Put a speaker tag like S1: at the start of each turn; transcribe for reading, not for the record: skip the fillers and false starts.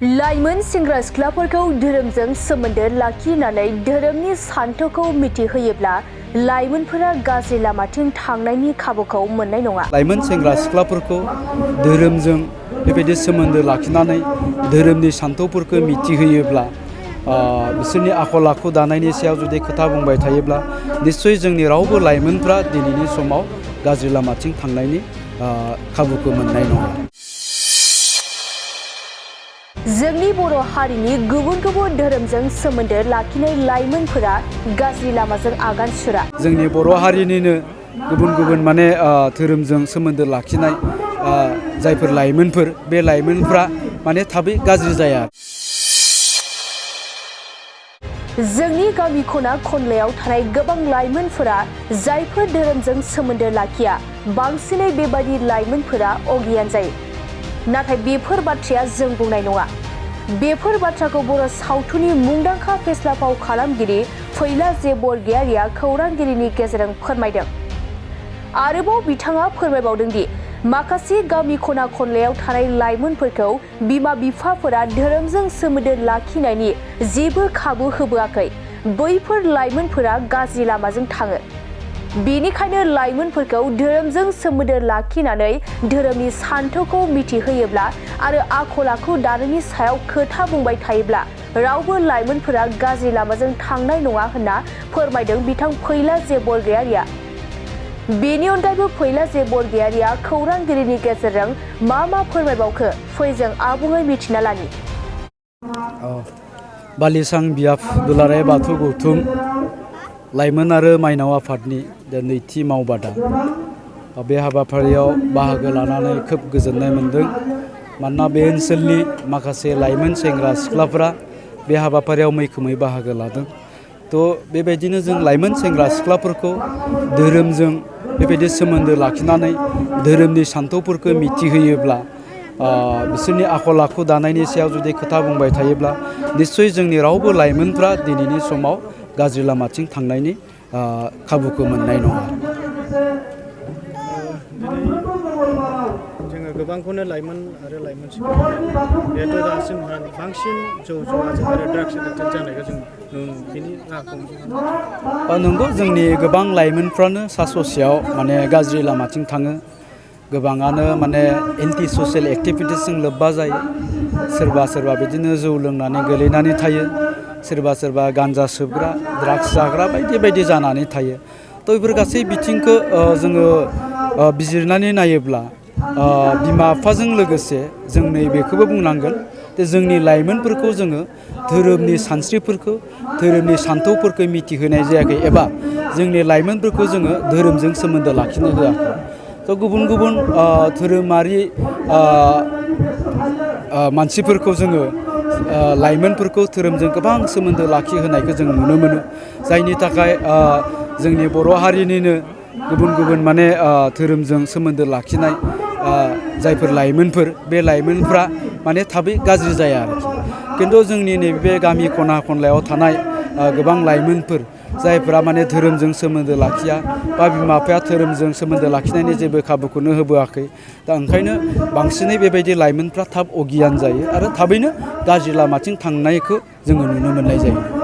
S1: लाइमोन सेंग्रा सिख्लाफोरखौ धोरोमजों सोमोन्दो लाखिनानै धोरोमनि सान्थौखौ मिथिहोयोब्ला लाइमोनफोरा गाज्रि लामाथिं थांनायनि खाबुखौ मोननाय नङा।
S2: लाइमोन सेंग्रा सिख्लाफोरखौ धोरोमजों बेबायदि सोमोन्दो लाखिनानै धोरोमनि सान्थौफोरखौ मिथिहोयोब्ला बिसोरनि आखल आखु दानायनि सायाव जुदि खोथा बुंबाय थायोब्ला निश्चय जोंनि रावबो लाइमोनफ्रा दिनैनि समाव गाज्रि लामाथिं थांनायनि खाबुखौ मोननाय नङा।
S1: जोंनि बर' हारिनि गुबुन गुबुन धोरोमजों सोमोन्दो लाखिनाय लाइमोनफोरा गाज्रि लामाजों आगान सुरा।
S2: जोंनि बर' हारिनिनो गुबुन गुबुन धोरोमजों सोमोन्दो लाखिनाय जायफोर लाइमोनफोर बे लाइमोनफ्रा थाबै गाज्रि जाया।
S1: जोंनि गामि खना खनलायाव थानाय गोबां लाइमोनफोरा जायफोर धोरोमजों सोमोन्दो लाखिया बांसिनै बेबादि लाइमोनफोरा अगियान जायो। नाथाय बेफोर बाथ्राया जों बुंनाय नङा। बेफोर बाथ्राखौ बर' सावथुननि मुंदांखा फेस्ला फाव खालामगिरि फैला जे बरगयारिया खौरांगिरिनि गेजेरजों फोरमायदों। आरोबाव बिथाङा फोरमायबावदों दि माखासे गामि खना खनलायाव थानाय लाइमोनफोरखौ बिमा बिफाफोरा धोरोमजों सोमोन्दो लाखिनायनि जेबो खाबु होबोआखै। बैफोर लाइमोनफोरा गाज्रि लामाजों थाङो। बेनिखायनो लाइमोनफोरखौ धोरोमजों सोमोन्दो लाखिनानै धोरोमनि सान्थौखौ मिथिहोयोब्ला आरो आखल आखु दानायनि सायाव खोथा बुंबाय थायोब्ला रावबो लाइमोनफोरा गाज्रि लामाजों थांनाय नङा होनना फोरमायदों बिथां फैला जे बरगयारिया। बेनि अनगायैबो फैला जे बरगयारिया खौरांगिरिनि गेजेरजों मा फोरमायबावखो फै जों आबुङै मिथिना लानि।
S2: बालिसां बियाफ दुलाराय बाथौ गौथुम लाइमोन आरो माइनाव आफादनि नैथि मावबादा बे हाबाफारियाव बाहागो लानानै खोब गोजोननाय मोनदों। मानोना बे ओनसोलनि माखासे लाइमोन सेंग्रा सिख्लाफोरा बे हाबाफारियाव मैखोमै बाहागो लादों। बेबायदिनो जों लाइमोन सेंग्रा सिख्लाफोरखौ धोरोमजों बेबायदि सोमोन्दो लाखिनानै धोरोमनि सान्थौफोरखौ मिथिहोयोब्ला बिसोरनि आखल आखु दानायनि सायाव जुदि खोथा बुंबाय थायोब्ला निश्चय जोंनि रावबो लाइमोनफ्रा दिनैनि समाव गाज्रि लामाथिं थांनायनि खाबुखौ मोननाय नङा।
S3: जोङो गोबांखौनो लाइमोन आरो लाइमोन बेथ' दासिम बांसिन जौ जुवाजों आरो ड्राग्स एडिक्टेड जानायखौ जों बेनि राहाखौ
S2: नंगौ जोंनि गोबां लाइमोनफ्रानो सा ससेयाव गाज्रि लामाथिं थाङो। गोबाङानो एन्टि ससियेल एक्टिभिटिसजों लोब्बा जायो। सोरबा बिदिनो जौ लोंनानै गोलैनानै थायो। सोरबा गान्जा सोबग्रा ड्राग्स जाग्रा बायदि जानानै थायो। बेफोर गासै बिथिंखौ जोङो बिजिरनानै नायोब्ला बिमा बिफाजों लोगोसे जों नैबेखौबो बुंनांगोन जे जोंनि लाइमोनफोरखौ जोङो धोरोमनि सानस्रिफोरखौ धोरोमनि सान्थौफोरखौ मिथिहोनाय जायाखै एबा जोंनि लाइमोनफोरखौ जोङो धोरोमजों सोमोन्दो लाखिनो होआखै। गुबुन धोरोमारि मानसिफोरखौ जोङो लाइमोनफोरखौ धोरोमजों गोबां सोमोन्दो लाखिहोनायखौ जों नुनो मोनो। जायनि थाखाय जोंनि बर' हारिनिनो गुबुन धोरोमजों सोमोन्दो लाखिनाय जायफोर लाइमोनफोर बे लाइमोनफ्रा थाबै गाज्रि जाया आरोखि। खिन्थु जोंनि नैबे गामि खना खनलायाव थानाय गोबां लाइमोनफोर जायफोरा धोरोमजों सोमोन्दो लाखिया बा बिमा बिफाया धोरोमजों सोमोन्दो लाखिनायनि जेबो खाबुखौनो होबोआखै। ओंखायनो बांसिनै बेबायदि लाइमोनफ्रा थाब अगियान जायो आरो थाबैनो गाज्रि लामाथिं थांनायखौ जोङो नुनो मोननाय जायो।